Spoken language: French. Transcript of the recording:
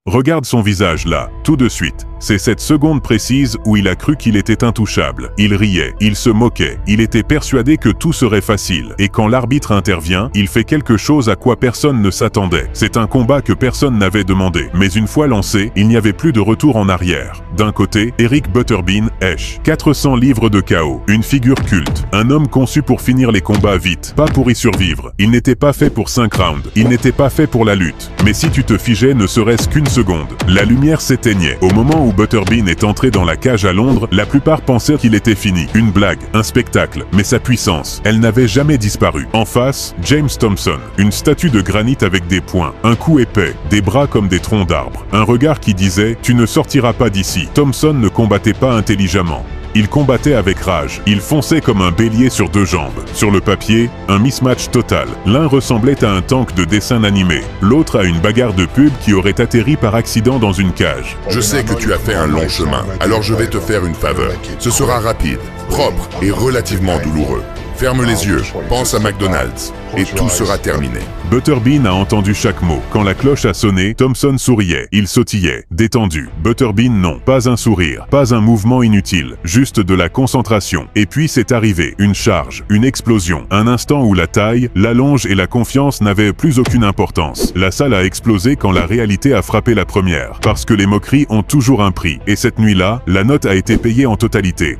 Regarde son visage là, tout de suite. C'est cette seconde précise où il a cru qu'il était intouchable. Il riait, il se moquait, il était persuadé que tout serait facile. Et quand l'arbitre intervient, il fait quelque chose à quoi personne ne s'attendait. C'est un combat que personne n'avait demandé. Mais une fois lancé, il n'y avait plus de retour en arrière. D'un côté, Eric Butterbean, Esch. 400 livres de chaos. Une figure culte. Un homme conçu pour finir les combats vite, pas pour y survivre. Il n'était pas fait pour 5 rounds. Il n'était pas fait pour la lutte. Mais si tu te figeais ne serait-ce qu'une seconde, la lumière s'éteignait. Au moment où Butterbean est entré dans la cage à Londres, la plupart pensaient qu'il était fini. Une blague, un spectacle. Mais sa puissance, elle n'avait jamais disparu. En face, James Thompson. Une statue de granit avec des poings. Un cou épais, des bras comme des troncs d'arbres. Un regard qui disait « Tu ne sortiras pas d'ici ». Thompson ne combattait pas intelligemment. Il combattait avec rage. Il fonçait comme un bélier sur 2 jambes. Sur le papier, un mismatch total. L'un ressemblait à un tank de dessin animé. L'autre à une bagarre de pub qui aurait atterri par accident dans une cage. Je sais que tu as fait un long chemin, alors je vais te faire une faveur. Ce sera rapide, propre et relativement douloureux. Ferme les yeux, pense à McDonald's, et tout sera terminé. Butterbean a entendu chaque mot. Quand la cloche a sonné, Thompson souriait. Il sautillait, détendu. Butterbean non. Pas un sourire, pas un mouvement inutile, juste de la concentration. Et puis c'est arrivé. Une charge, une explosion. Un instant où la taille, l'allonge et la confiance n'avaient plus aucune importance. La salle a explosé quand la réalité a frappé la première. Parce que les moqueries ont toujours un prix. Et cette nuit-là, la note a été payée en totalité.